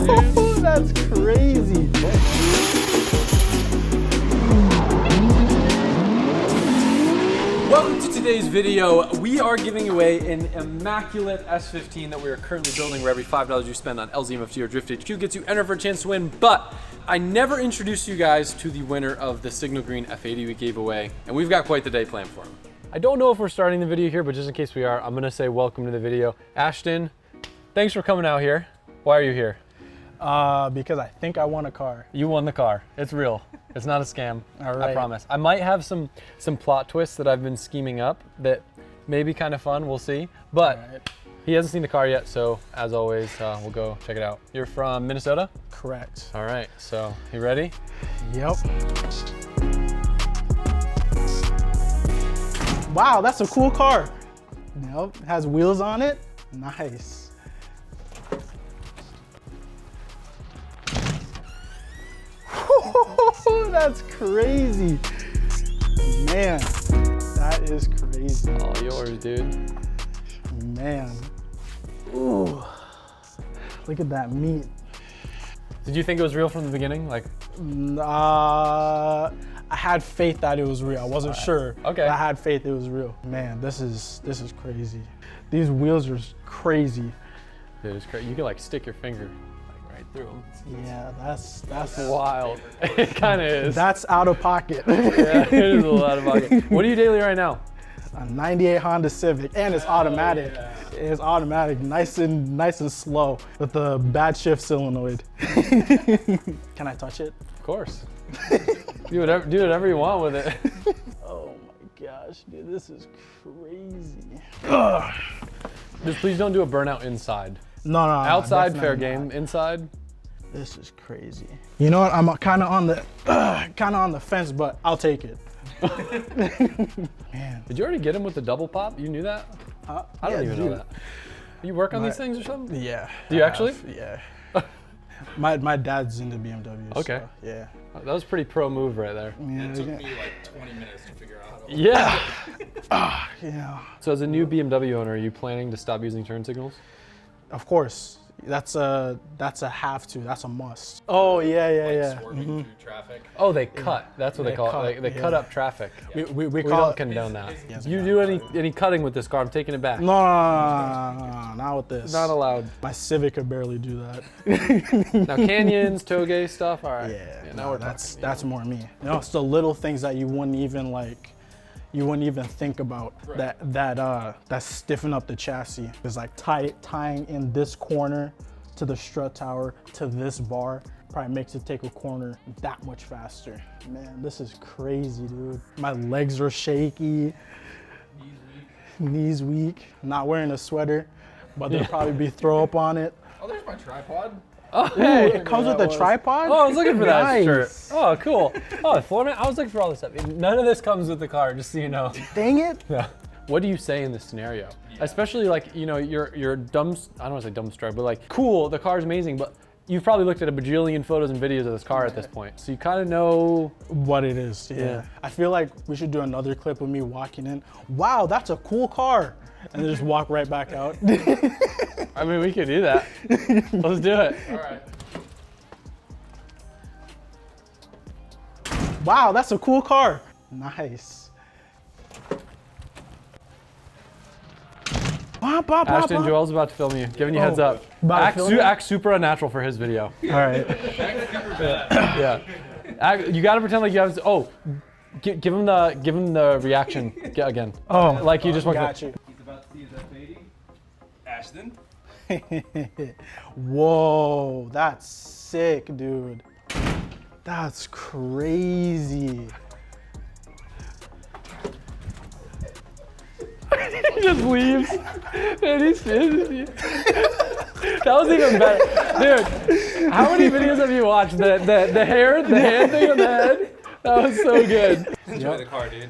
dude. That's crazy. Welcome to today's video. We are giving away an immaculate S15 that we are currently building, where every $5 you spend on LZMFT or Drift HQ gets you entered for a chance to win. But I never introduced you guys to the winner of the Signal Green F80 we gave away, and we've got quite the day planned for him. I don't know if we're starting the video here, but just in case we are, I'm gonna say welcome to the video. Ashton, thanks for coming out here. Why are you here? Because I think I won a car. You won the car. It's real. It's not a scam. All right. I promise. I might have some plot twists that I've been scheming up that may be kind of fun. We'll see. But he hasn't seen the car yet, so as always, we'll go check it out. You're from Minnesota? Correct. All right. So you ready? Yep. Wow, that's a cool car. Yep. Has wheels on it. Nice. That's crazy. Man, that is crazy. All yours, dude. Man. Ooh. Look at that meat. Did you think it was real from the beginning? Like, I had faith that it was real. I wasn't sure. Okay. But I had faith it was real. Man, this is crazy. These wheels are crazy. Dude, it's crazy. You can like stick your finger like right through them. Yeah, that's Wild. It kind of is. That's out of pocket. Yeah, it is a little out of pocket. What are you daily right now? A 98 Honda Civic, and it's automatic. Yeah. It's automatic, nice and slow with the bad shift solenoid. Can I touch it? Of course. do whatever you want with it. Oh my gosh, dude, this is crazy. Just please don't do a burnout inside. No. Outside, fair game. Inside. This is crazy. You know what? I'm kind of on the fence, but I'll take it. Man. Did you already get him with the double pop? You knew that? I don't even know that. You work on these things or something? Yeah. Do you actually? Yeah. My dad's into BMWs. Okay. So, yeah. That was a pretty pro move right there. Yeah, It took me like 20 minutes to figure out how to Yeah. Yeah. So as a new BMW owner, are you planning to stop using turn signals? Of course. That's a have to. That's a must. Oh yeah. swerving through traffic. Oh, they cut. That's what they call it. They cut yeah. up traffic. We We call don't it. condone that. Yes, You do any cutting with this car, I'm taking it back. No, not with this. Not allowed. My Civic could barely do that. Now canyons, toge stuff, all right. Yeah, now no, we're that's talking. more me. You know, it's the little things that you wouldn't even think about that stiffen up the chassis. It's like tying in this corner to the strut tower to this bar probably makes it take a corner that much faster. Man, this is crazy, dude. My legs are shaky. Knees weak. I'm not wearing a sweater, but there'll probably be throw up on it. Oh, there's my tripod. Oh, Ooh, hey. it comes with a tripod? Oh, I was looking for that Nice. shirt. Oh, cool. Oh, floor mat. I was looking for all this stuff. None of this comes with the car, just so you know. Dang it. Yeah. What do you say in this scenario? Especially like, you know, you're dumb, I don't want to say dumbstruck, but like, cool, the car's amazing, but you've probably looked at a bajillion photos and videos of this car at this point. So you kind of know What it is, yeah. I feel like we should do another clip of me walking in. Wow, that's a cool car. And then just walk right back out. I mean, we could do that. Let's do it. All right. Wow, that's a cool car. Nice. Ashton, Joel's about to film you, giving you heads up. About to film me? Act super unnatural for his video. All right. Yeah. You gotta pretend like you have, give him the reaction again. Oh, Like you just walked got you. He's about to see his F80. Ashton. Whoa, that's sick, dude. That's crazy. He just leaves. And that was even better. Dude, how many videos have you watched? The hand thing on the head? That was so good. Enjoy the car, dude.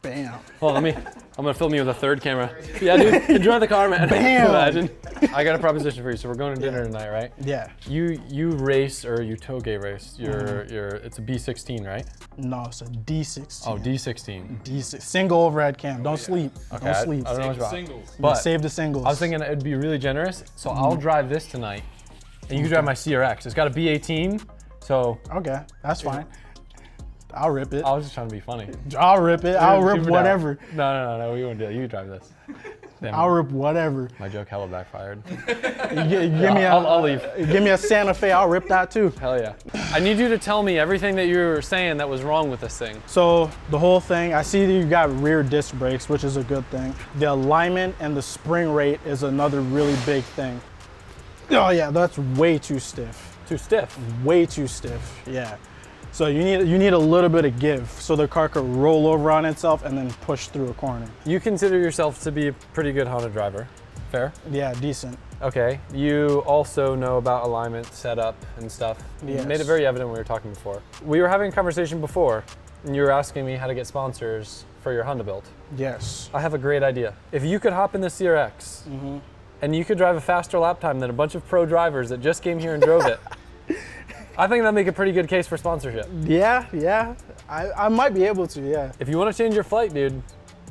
Bam. Hold on, I'm gonna film you with a third camera. Yeah, dude, enjoy the car, man. Bam. Imagine. I got a proposition for you. So we're going to dinner tonight, right? Yeah. You race or you toge race. It's a B16, right? No, it's a D16. Oh, D16. D6. Single overhead cam. Don't sleep. Okay, Don't sleep. I don't know much about. Singles. But save the singles. I was thinking it'd be really generous, so I'll drive this tonight. and you can drive my CRX. It's got a B18, so. Okay, that's fine. I'll rip it. I was just trying to be funny. I'll rip it. I'll rip whatever. No, we won't do it. You drive this. Damn, I'll rip whatever. my joke hella backfired. I'll leave. Give me a Santa Fe. I'll rip that too. Hell yeah. I need you to tell me everything that you were saying that was wrong with this thing. So the whole thing, I see that you got rear disc brakes, which is a good thing. The alignment and the spring rate is another really big thing. Oh yeah, that's way too stiff. Too stiff. Way too stiff. Yeah. So you need a little bit of give so the car could roll over on itself and then push through a corner. You consider yourself to be a pretty good Honda driver. Fair? Yeah, decent. Okay. You also know about alignment, setup, and stuff. You Yes. made it very evident when we were talking before. We were having a conversation before, and you were asking me how to get sponsors for your Honda build. Yes. I have a great idea. If you could hop in the CRX, and you could drive a faster lap time than a bunch of pro drivers that just came here and drove it, I think that'd make a pretty good case for sponsorship. Yeah. I might be able to, yeah. If you want to change your flight, dude,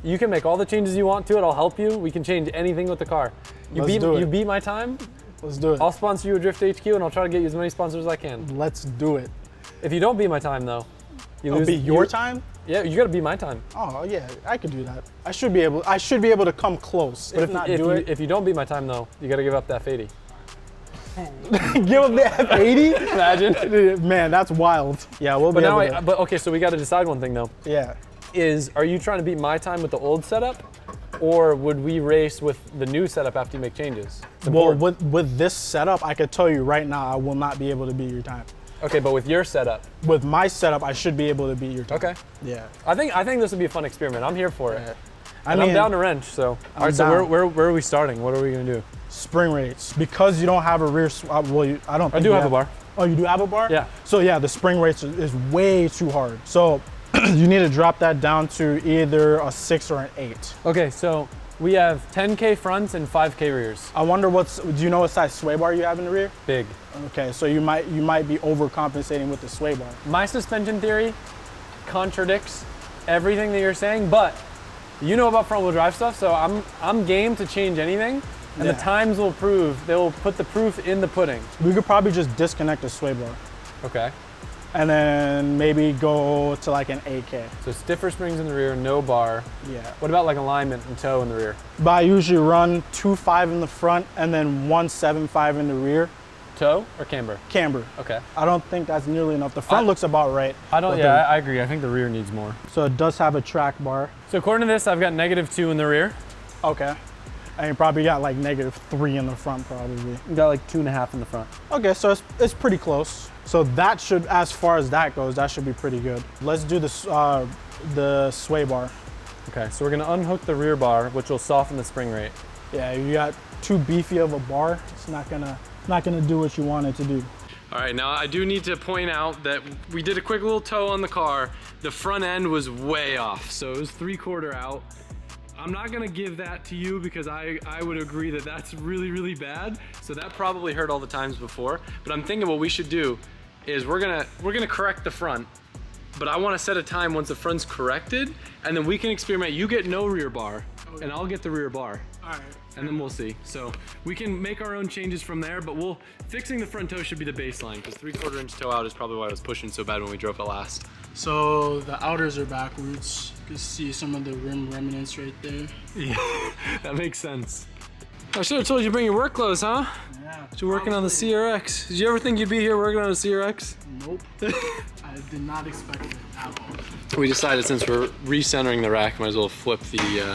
you can make all the changes you want to it. I'll help you. We can change anything with the car. You beat my time. Let's do it. I'll sponsor you a Drift HQ, and I'll try to get you as many sponsors as I can. Let's do it. If you don't beat my time, though, you It'll be your time? Yeah, you got to beat my time. Oh yeah, I could do that. I should be able to come close. But if you don't beat my time, though, you got to give up the F80. Give up the F80? Imagine. Man, that's wild. Yeah, we'll be able to. But okay, so we got to decide one thing though. Yeah. Are you trying to beat my time with the old setup, or would we race with the new setup after you make changes? Well, with this setup, I could tell you right now, I will not be able to beat your time. Okay, but with your setup. With my setup, I should be able to beat your time. Okay. Yeah. I think this would be a fun experiment. I'm here for it. Yeah. I'm down to wrench, so. All right, so where are we starting? What are we gonna do? Spring rates. Because you don't have a rear, I don't think I do have a bar. Oh, you do have a bar? Yeah. So yeah, the spring rates is way too hard. So you need to drop that down to either a 6 or an 8. Okay, so we have 10K fronts and 5K rears. I wonder do you know what size sway bar you have in the rear? Big. Okay, so you might be overcompensating with the sway bar. My suspension theory contradicts everything that you're saying, but you know about front wheel drive stuff, so I'm game to change anything, and the times will prove, they will put the proof in the pudding. We could probably just disconnect the sway bar. Okay. And then maybe go to like an 8K. So stiffer springs in the rear, no bar. Yeah. What about like alignment and toe in the rear? But I usually run 2.5 in the front and then 1.75 in the rear. Toe or camber? Camber. Okay. I don't think that's nearly enough. The front looks about right. I agree. I think the rear needs more. So it does have a track bar. So according to this, I've got -2 in the rear. Okay. And you probably got like -3 in the front probably. You got like 2.5 in the front. Okay, so it's pretty close. So that should, as far as that goes, that should be pretty good. Let's do the sway bar. Okay, so we're gonna unhook the rear bar, which will soften the spring rate. Yeah, you got too beefy of a bar, it's not gonna do what you want it to do. All right, now I do need to point out that we did a quick little toe on the car. The front end was way off, so it was 3/4 out. I'm not gonna give that to you because I would agree that that's really, really bad. So that probably hurt all the times before. But I'm thinking what we should do is we're gonna correct the front, but I wanna set a time once the front's corrected, and then we can experiment. You get no rear bar, and I'll get the rear bar. All right. And then we'll see. So we can make our own changes from there, but fixing the front toe should be the baseline, because 3/4 inch toe out is probably why I was pushing so bad when we drove it last. So the outers are backwards. You can see some of the rim remnants right there. Yeah, that makes sense. I should have told you to bring your work clothes, huh? Yeah. You're working on the CRX. Did you ever think you'd be here working on a CRX? Nope. I did not expect it at all. We decided since we're recentering the rack, might as well flip the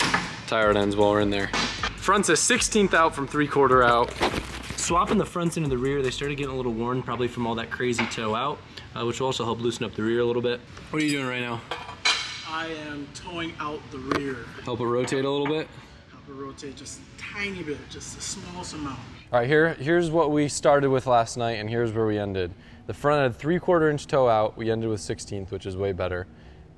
tire ends while we're in there. Front's a 16th out from 3/4 out. Swapping the fronts into the rear, they started getting a little worn, probably from all that crazy toe out, which will also help loosen up the rear a little bit. What are you doing right now? I am towing out the rear. Help it rotate a little bit? Help it rotate just a tiny bit, just the smallest amount. All right, here's what we started with last night, and here's where we ended. The front had 3/4 inch toe out. We ended with 16th, which is way better.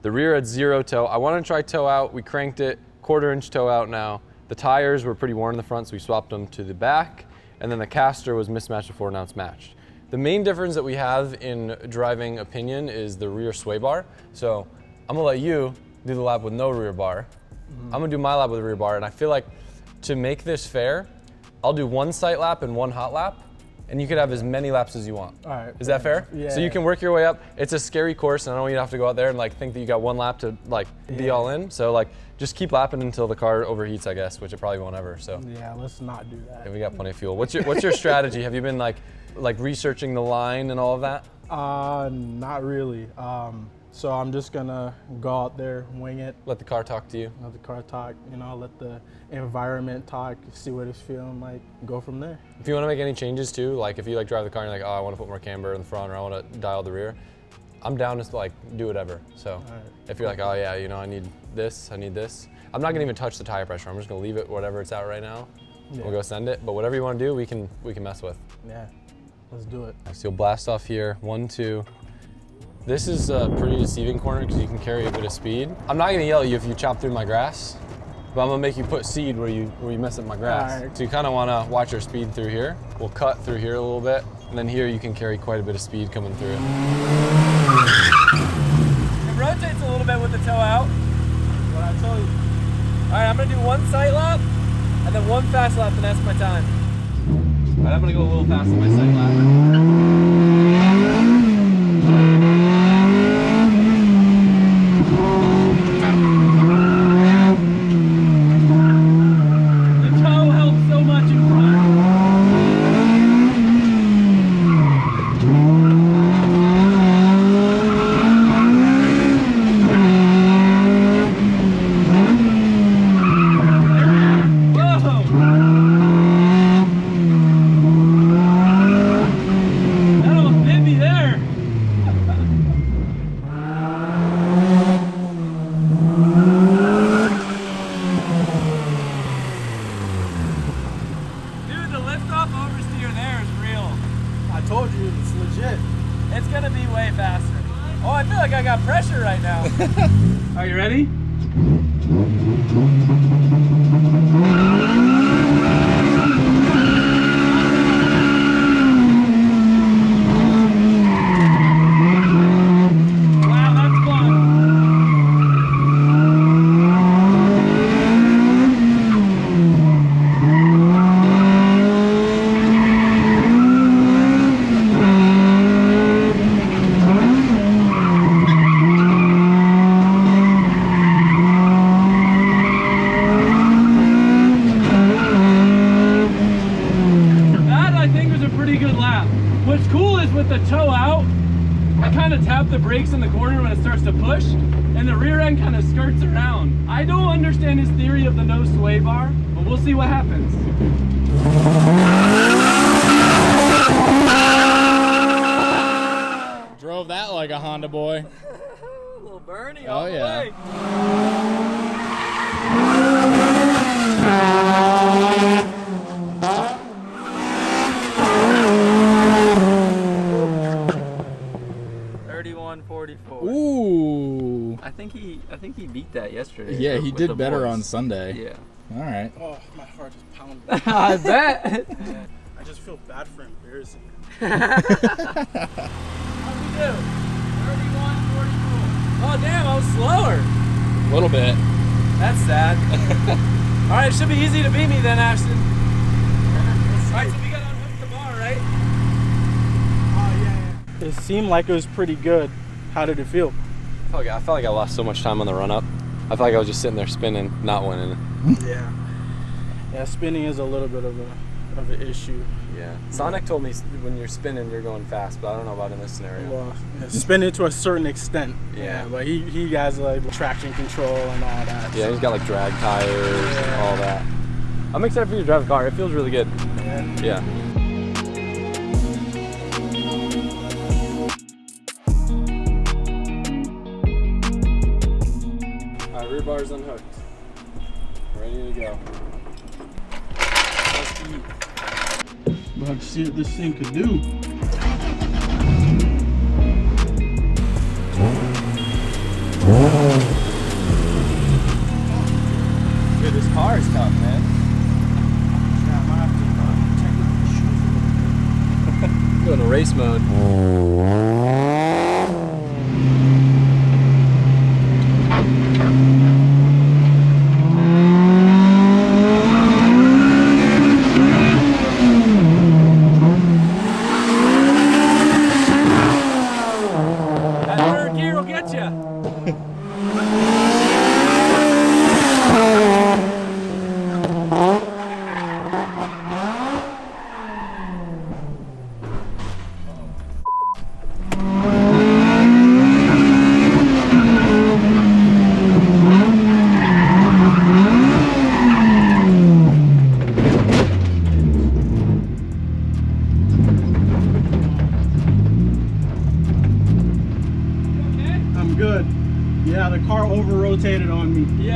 The rear had 0 toe. I wanted to try toe out. We cranked it, 1/4 inch toe out now. The tires were pretty worn in the front, so we swapped them to the back, and then the caster was mismatched before, now it's matched. The main difference that we have in driving opinion is the rear sway bar. So I'm gonna let you do the lap with no rear bar. I'm gonna do my lap with a rear bar, and I feel like to make this fair, I'll do 1 sight lap and 1 hot lap, and you could have as many laps as you want. All right. Is that fair? Yeah. So you can work your way up. It's a scary course, and I don't want you to have to go out there and like think that you got one lap to like be all in. So like just keep lapping until the car overheats, I guess, which it probably won't ever. So Yeah, let's not do that. yeah, we got plenty of fuel. What's your strategy? Have you been like researching the line and all of that? Not really. So I'm just gonna go out there, wing it, Let the car talk to you. let the car talk, let the environment talk, see what it's feeling like, go from there. If you want to make any changes too, like if you like drive the car and you're like, oh, I want to put more camber in the front or I want to dial the rear, I'm down to like do whatever. So if you're like, oh yeah, I need this, I'm not gonna even touch the tire pressure. I'm just gonna leave it whatever it's at right now. Yeah. We'll go send it. But whatever you want to do, we can mess with. Yeah, let's do it. So you'll blast off here, 1, 2. This is a pretty deceiving corner because you can carry a bit of speed. I'm not gonna yell at you if you chop through my grass, but I'm gonna make you put seed where you mess up my grass. Right. So you kind of want to watch your speed through here. We'll cut through here a little bit, and then here you can carry quite a bit of speed coming through it. It rotates a little bit with the toe out. What I told you. All right, I'm gonna do one sight lap, and then one fast lap, and that's my time. All right, I'm gonna go a little fast on my sight lap. It's gonna be way faster. Oh, I feel like I got pressure right now. Are you ready? Wow, that's fun. What's cool is with the toe out, I kind of tap the brakes in the corner when it starts to push, and the rear end kind of skirts around. I don't understand his theory of the no sway bar, but we'll see what happens. Drove that like a Honda boy. A little Bernie. Oh yeah. Ooh. I think he beat that yesterday. Yeah, he with did the better boys. on Sunday. Yeah. All right. Oh, my heart is pounding. I bet. I just feel bad for embarrassing him. How'd we do? 31:44. Oh damn, I was slower. A little bit. That's sad. All right, it should be easy to beat me then, Ashton. All right, so we got to unhook the bar, right? Oh, yeah. It seemed like it was pretty good. How did it feel? I felt like I lost so much time on the run up. I felt like I was just sitting there spinning, not winning. Yeah. Yeah, spinning is a little bit of an issue. Yeah. Sonic told me when you're spinning, you're going fast, but I don't know about in this scenario. Well, spinning to a certain extent. Yeah. But he has like traction control and all that. Yeah, so. he's got like drag tires and all that. I'm excited for you to drive the car. It feels really good. Yeah. All right, rear bar's unhooked. Ready to go. About to see what this thing could do. Dude, this car is tough, man. Yeah, I might have to take my shoes. Go into race mode.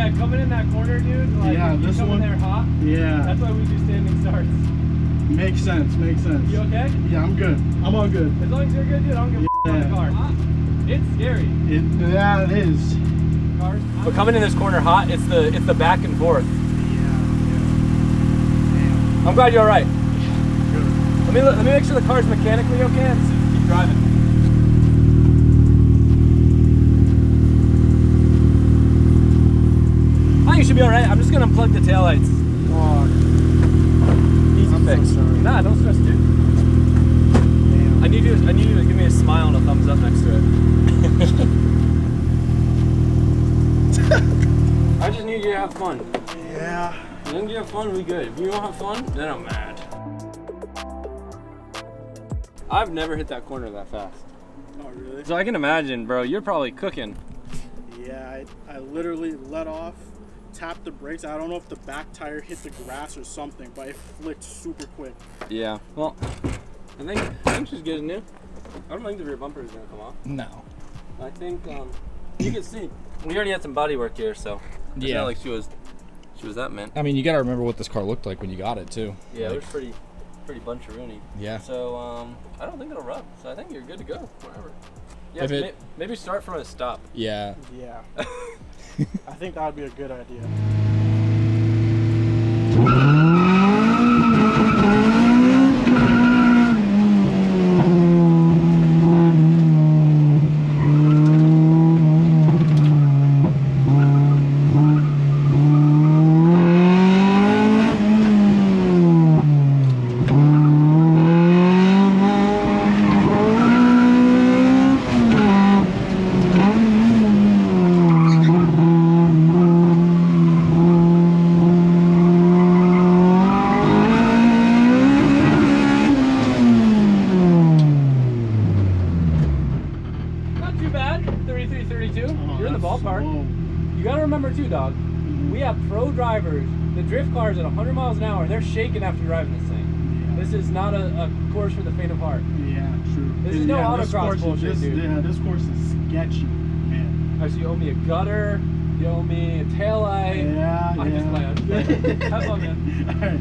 Yeah, coming in that corner, dude. Like, Yeah, you this come in one? there hot. Yeah. That's why we do standing starts. Makes sense, makes sense. You okay? Yeah, I'm good. I'm all good. As long as you're good, dude, I don't give a Yeah. on the car. It's scary. Yeah, it is. Cars. But coming in this corner hot, it's the back and forth. Yeah. I'm glad you're all right. Good. Let me make sure the car's mechanically okay and keep driving. I think you should be all right. I'm just gonna unplug the taillights. Oh, Easy I'm fix. so sorry. Nah, don't stress, dude. damn. I need you to give me a smile and a thumbs up next to it. I just need you to have fun. Yeah. As long as you have fun, we good. If you don't have fun, then I'm mad. I've never hit that corner that fast. Oh, really? So I can imagine, bro, you're probably cooking. Yeah, I literally let off, tapped the brakes. I don't know if the back tire hit the grass or something, but it flicked super quick. Yeah. Well, I think she's good as new. I don't think the rear bumper is gonna come off. No. I think you can see we already had some body work here, so it's Yeah. not like she was that mint. I mean, you got to remember what this car looked like when you got it too. Yeah, Like, it was pretty buncheroony. Yeah. So I don't think it'll rub. So I think you're good to go. Whatever. Yeah, If it- maybe start from a stop. Yeah. Yeah. I think that would be a good idea. Not too bad. 33, 32. Oh, You're in the that's ballpark. slow. You gotta remember too, dog. We have pro drivers. The drift cars at 100 miles an hour. They're shaking after driving this thing. Yeah. This is not a course for the faint of heart. Yeah, true. This is no this autocross course is bullshit, just- dude. Yeah, this course is sketchy, man. So you owe me a gutter. You owe me a taillight. Yeah, I'm just playing. I'm just playing. Have fun, man. All right.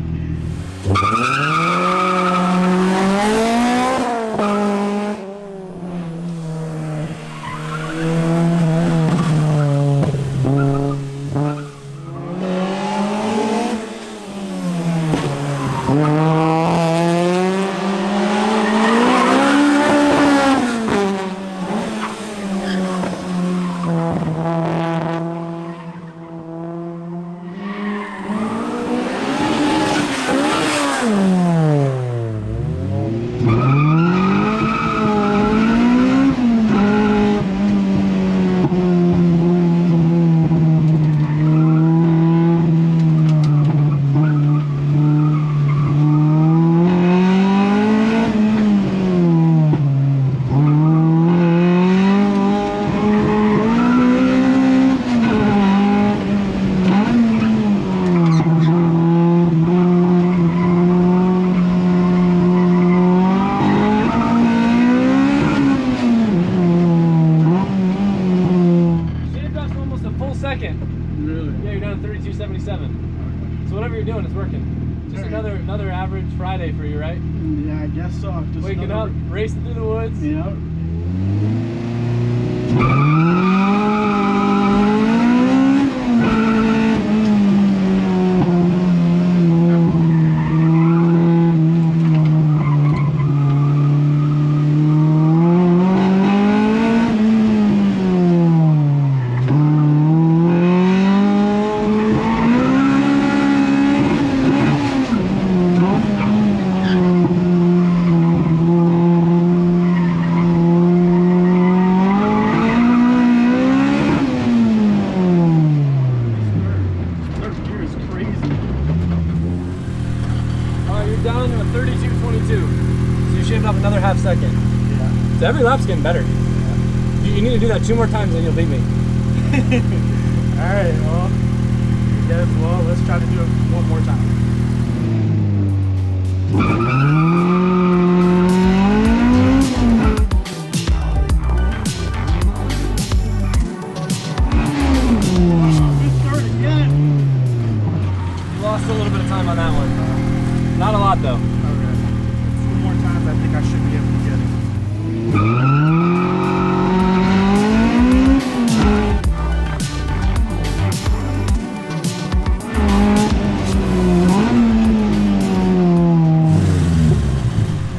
Shit drops almost a full second. Really? Yeah, you're down to 32.77. So whatever you're doing, it's working. Just Alright. another average Friday for you, right? Yeah, I guess so. Just Waking another- up, racing through the woods. Yeah. Third gear is crazy. You're down to a 32.22. So you shaved off another half second. Yeah. So every lap's getting better. You need to do that 2 more times and you'll beat me. All right. Well, let's try to do it one more time. Good starting. little bit of time on that one. Not a lot though. Okay. 2 more times, I think I should be able to get it.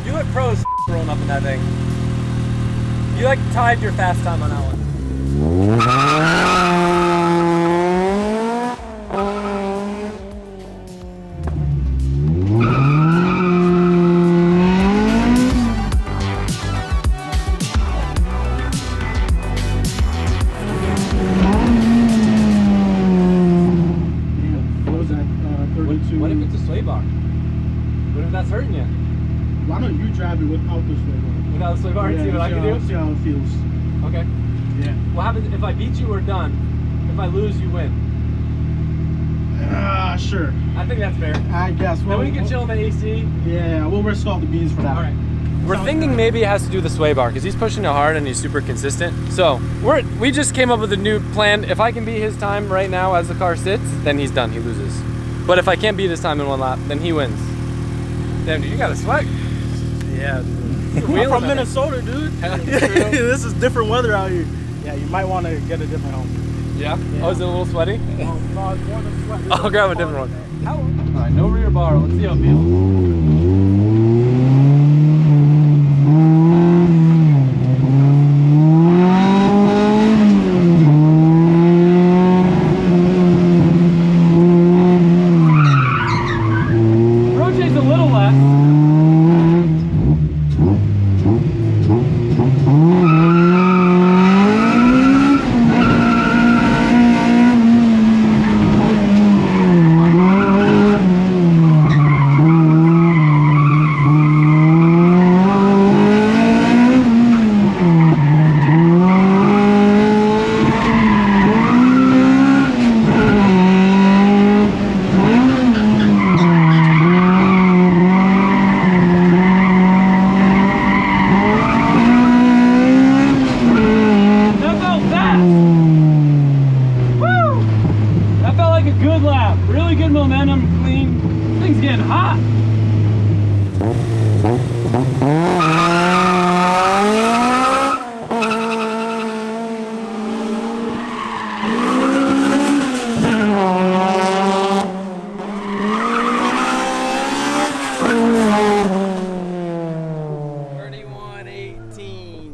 You look pros rolling up in that thing. You like tied your fast time on that one. What was that? 32. What if it's a sway bar? What if that's hurting you? Why don't you drive it without the sway bar? Without a sway bar, see what I can do? See how it feels. Okay. Yeah. What happens if I beat you, we're done. If I lose, you win. Sure. I think that's fair. I guess. Then we can chill in the AC. Yeah, we'll risk all the beans for that. All right. We're thinking maybe it has to do with the sway bar because he's pushing it hard and he's super consistent. So we just came up with a new plan. If I can beat his time right now as the car sits, then he's done. He loses. But if I can't beat his time in 1 lap, then he wins. Damn, dude, you got a sweat. Yeah. Wheeling I'm from it. Minnesota, dude. This is different weather out here. Yeah, you might want to get a different helmet. Yeah? Oh, is it a little sweaty? No, it's more than sweat. I'll grab a different one. All right, no rear bar. Let's see how it feels. Rotates a little less. That felt fast. Woo! That felt like a good lap. Really good momentum, clean. Thing's getting hot.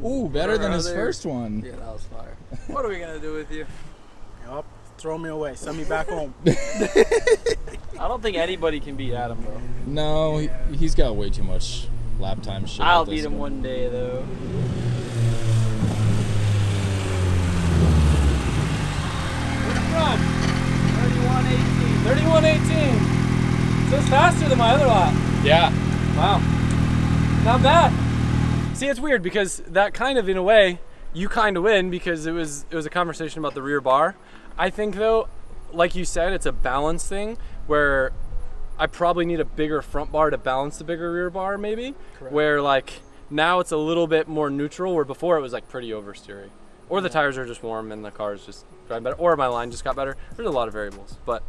Ooh, better than his first one. Yeah, that was fire. What are we gonna do with you? Yup. Throw me away. Send me back home. I don't think anybody can beat Adam, bro. No, he's got way too much lap time shit. I'll with this beat him one day, though. Where'd it from? 31:18. So it's faster than my other lap. Yeah. Wow. Not bad. See, it's weird because that kind of, in a way, you kind of win because it was a conversation about the rear bar. I think though, like you said, it's a balance thing where I probably need a bigger front bar to balance the bigger rear bar, maybe. Correct. Where like now it's a little bit more neutral, where before it was like pretty oversteery, or the tires are just warm and the car is just driving better, or my line just got better. There's a lot of variables, but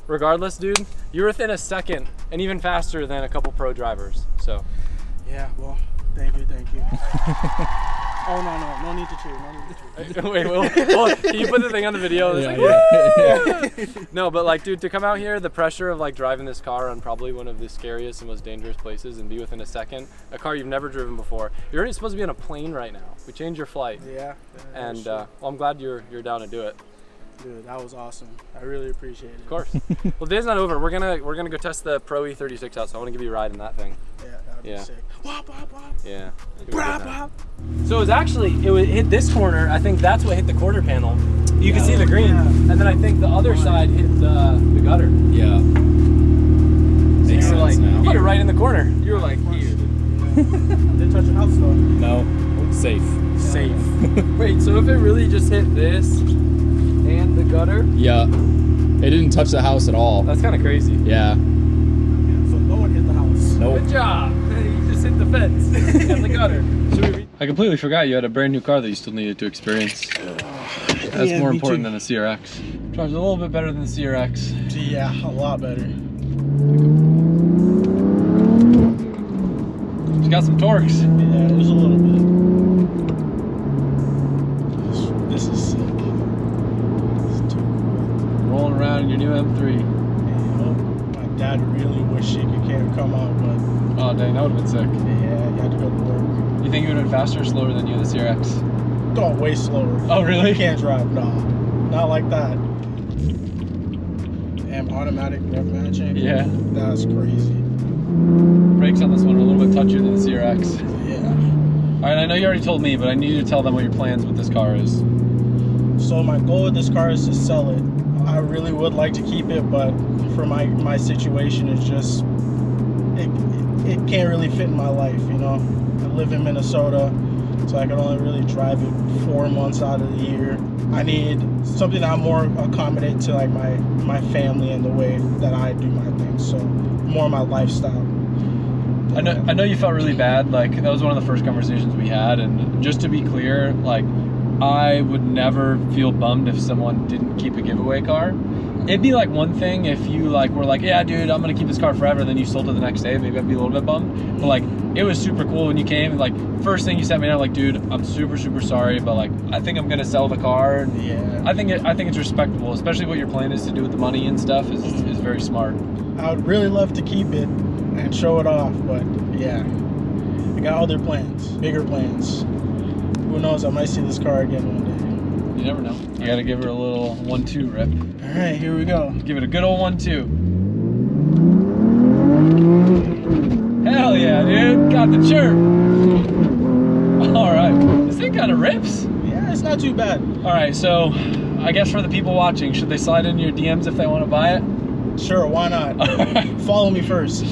regardless, dude, you're within a second and even faster than a couple pro drivers. So. Yeah, well, thank you. Oh, no need to cheer. No need to cheer. Wait, well, can you put the thing on the video? No, but like, dude, to come out here, the pressure of like driving this car on probably one of the scariest and most dangerous places and be within a second, a car you've never driven before. You're already supposed to be on a plane right now. We changed your flight. Yeah. And well, I'm glad you're down to do it. Dude, that was awesome. I really appreciate it. Of course. Well, the day's not over. We're gonna go test the Pro E36 out. So I want to give you a ride in that thing. Yeah, that would Yeah. be sick. Wop, wop, wop. Yeah. Wop, wop. So it hit this corner. I think that's what hit the quarter panel. You can see the green, yeah. and then I think the other side hit the gutter. Yeah. Makes You were sense like, now. put it right in the corner. You were like, here. Didn't touch the house though. No. Safe. Safe. Wait, so if it really just hit this and the gutter? Yeah. It didn't touch the house at all. That's kind of crazy. Yeah. Yeah, so no one hit the house. Nope. Good job. You just hit the fence and the gutter. I completely forgot you had a brand new car that you still needed to experience. That's Yeah, more me important too. than the CRX. Drives a little bit better than the CRX. Yeah, a lot better. It's got some torques. Yeah, it was a little bit. This is sick. This is too cool. Rolling around in your new M3. My dad really wished he could come out, but Oh dang, that would have been sick. yeah, he had to go to work. You think it would have been faster or slower than you, the CRX? Oh, way slower. Oh really? You can't drive, no. Not like that. Damn, automatic rev matching? Yeah. That's crazy. Brakes on this one are a little bit touchier than the CRX. Yeah. Alright, I know you already told me, but I need you to tell them what your plans with this car is. So my goal with this car is to sell it. I really would like to keep it, but for my situation, it's just it can't really fit in my life, you know. I live in Minnesota, so I can only really drive it 4 months out of the year. I need something that more accommodate to like my family and the way that I do my things. So more my lifestyle. I know you felt really bad. Like that was one of the first conversations we had, and just to be clear, like I would never feel bummed if someone didn't keep a giveaway car. It'd be like one thing if you like were like, yeah, dude, I'm gonna keep this car forever, then you sold it the next day. Maybe I'd be a little bit bummed. But like, it was super cool when you came. And, like, first thing you sent me, I'm like, dude, I'm super sorry, but like, I think I'm gonna sell the car. And Yeah. I think it's respectable, especially what your plan is to do with the money and stuff is very smart. I would really love to keep it and show it off, but yeah, I got other plans, bigger plans. Who knows? I might see this car again one day. You never know. You gotta give her a little 1-2 rip. All right, here we go. Give it a good old 1-2. Hell yeah, dude. Got the chirp. All right. This thing kind of rips. Yeah, it's not too bad. All right, so I guess for the people watching, should they slide into your DMs if they want to buy it? Sure, why not? Follow me first.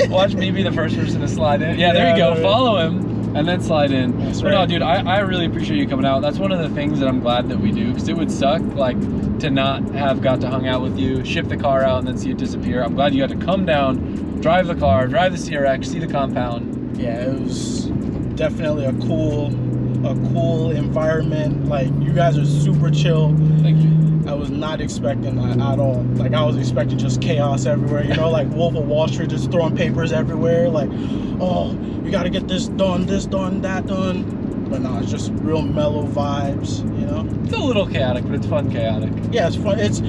Watch me be the first person to slide in. Yeah, there you go. Right. Follow him and then slide in. That's But no, right. dude, I really appreciate you coming out. That's one of the things that I'm glad that we do, because it would suck like to not have got to hung out with you, ship the car out, and then see it disappear. I'm glad you got to come down, drive the car, drive the CRX, see the compound. Yeah, it was definitely a cool environment. Like, you guys are super chill. Thank you. I was not expecting that at all. Like, I was expecting just chaos everywhere, you know, like Wolf of Wall Street, just throwing papers everywhere, like, oh, you gotta get this done, that done. But no, it's just real mellow vibes, you know? It's a little chaotic, but it's fun chaotic. Yeah, it's fun. It's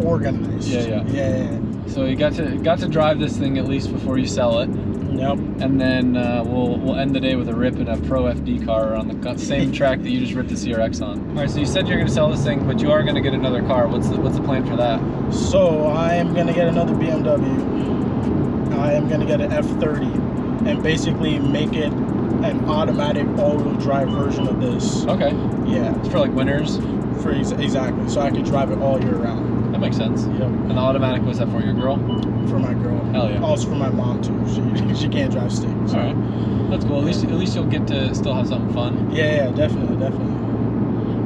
organized. Yeah. So you got to drive this thing at least before you sell it. Yep. And then we'll end the day with a rip in a Pro FD car on the same track that you just ripped the CRX on. All right, so you said you're going to sell this thing, but you are going to get another car. What's the plan for that? So I am gonna get another BMW. I am gonna get an F30 and basically make it an automatic all-wheel drive version of this. Okay. Yeah, It's for like winters. exactly. So I can drive it all year round. That makes sense. Yep. And the automatic, was that for your girl? For my girl. Hell yeah. Also for my mom too. She can't drive stick. So. All right. That's cool. At least you'll get to still have something fun. Yeah, definitely.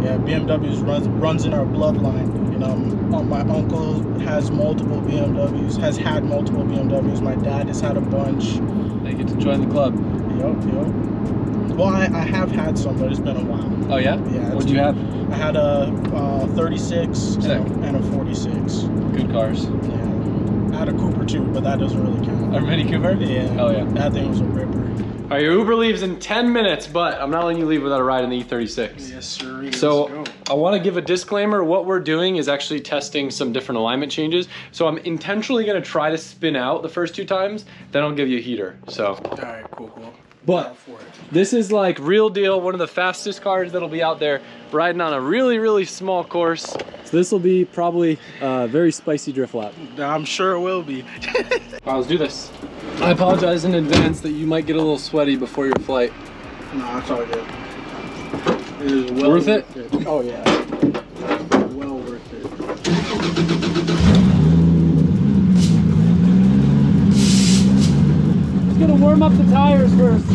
Yeah, BMWs runs in our bloodline. You know, my uncle has multiple BMWs. Has had multiple BMWs. My dad has had a bunch. They get to join the club. Yep. Well, I have had some, but it's been a while. Oh yeah? Yeah. What'd you have? I had a 36 Sick. and a 46. Good cars. Yeah. I had a Cooper too, but that doesn't really count. A Mini Cooper? Yeah. Hell yeah. That thing was a ripper. All right, your Uber leaves in 10 minutes, but I'm not letting you leave without a ride in the E36. Yes, sir. So I want to give a disclaimer. What we're doing is actually testing some different alignment changes. So I'm intentionally going to try to spin out the first 2 times, then I'll give you a heater. So, All right, cool. but this is like real deal, one of the fastest cars that'll be out there riding on a really small course. So this will be probably a very spicy drift lap. I'm sure it will be. All right, let's do this. I apologize in advance that you might get a little sweaty before your flight. No, it's all good. It is well Worth it? Oh yeah. Well worth it. Just gonna warm up the tires first.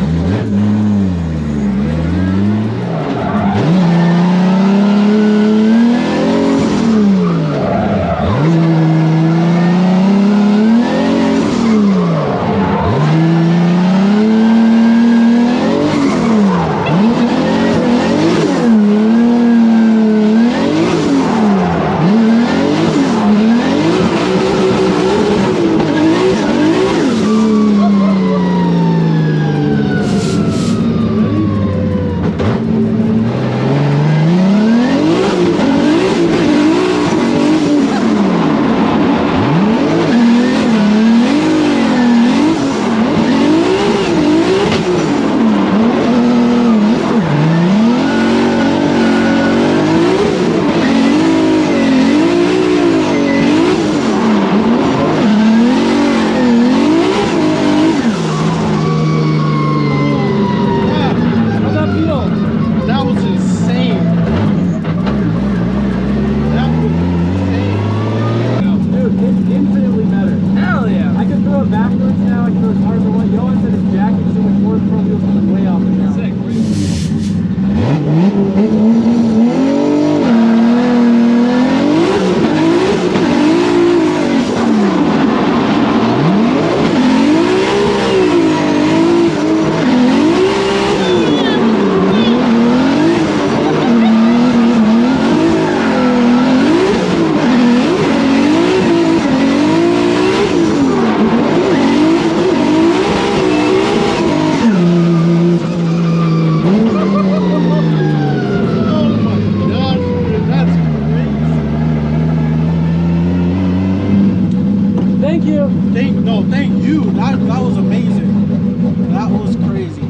Thank you. That was amazing. That was crazy.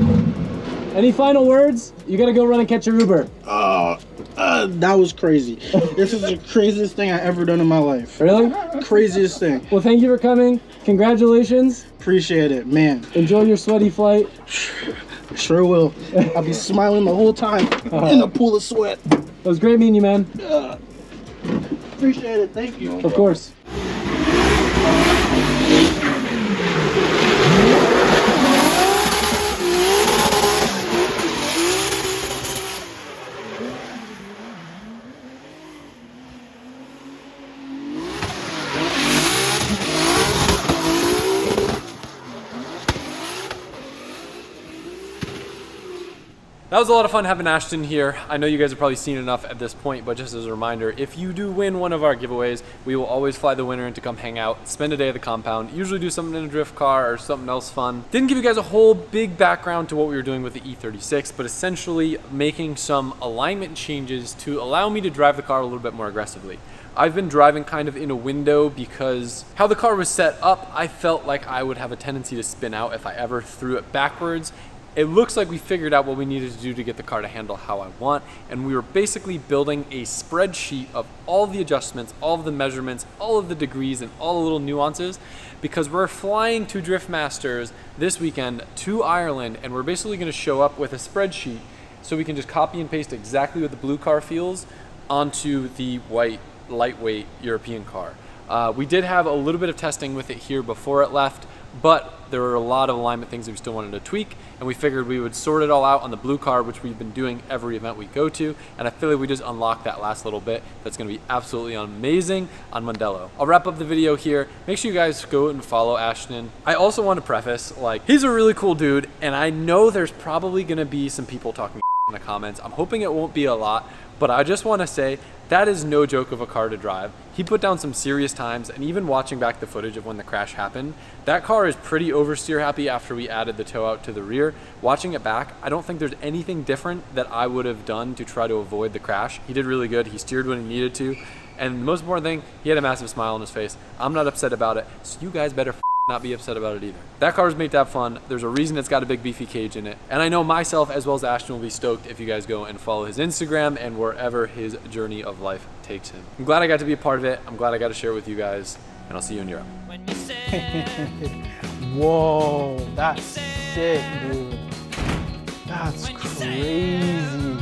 Any final words? You gotta go run and catch your Uber. That was crazy. This is the craziest thing I ever done in my life. Really? Craziest thing. Well, thank you for coming. Congratulations. Appreciate it, man. Enjoy your sweaty flight. Sure will. I'll be smiling the whole time in a pool of sweat. It was great meeting you, man. Appreciate it. Thank you. Of course. That was a lot of fun having Ashton here. I know you guys have probably seen enough at this point, but just as a reminder, if you do win one of our giveaways, we will always fly the winner in to come hang out, spend a day at the compound, usually do something in a drift car or something else fun. Didn't give you guys a whole big background to what we were doing with the E36, but essentially making some alignment changes to allow me to drive the car a little bit more aggressively. I've been driving kind of in a window because how the car was set up, I felt like I would have a tendency to spin out if I ever threw it backwards. It looks like we figured out what we needed to do to get the car to handle how I want, and we were basically building a spreadsheet of all the adjustments, all of the measurements, all of the degrees, and all the little nuances, because we're flying to Drift Masters this weekend to Ireland, and we're basically going to show up with a spreadsheet so we can just copy and paste exactly what the blue car feels onto the white, lightweight European car. We did have a little bit of testing with it here before it left, but there were a lot of alignment things that we still wanted to tweak, and we figured we would sort it all out on the blue car, which we've been doing every event we go to, and I feel like we just unlocked that last little bit. That's gonna be absolutely amazing on Mondello. I'll wrap up the video here. Make sure you guys go and follow Ashton. I also want to preface, like, he's a really cool dude, and I know there's probably gonna be some people talking in the comments. I'm hoping it won't be a lot, but I just want to say that is no joke of a car to drive. He put down some serious times, and even watching back the footage of when the crash happened, that car is pretty oversteer happy after we added the tow out to the rear. Watching it back, I don't think there's anything different that I would have done to try to avoid the crash. He did really good. He steered when he needed to, and the most important thing, he had a massive smile on his face. I'm not upset about it, so you guys better not be upset about it either. That car was made to have fun. There's a reason it's got a big beefy cage in it. And I know myself as well as Ashton will be stoked if you guys go and follow his Instagram and wherever his journey of life takes him. I'm glad I got to be a part of it. I'm glad I got to share it with you guys, and I'll see you in Europe. Whoa, that's sick, dude. That's crazy.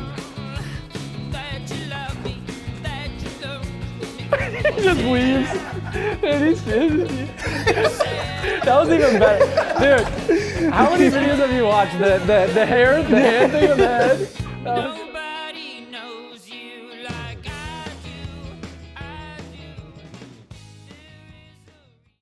He just leaves. And he's that was even better. Dude, how many videos have you watched? The hand thing on the head?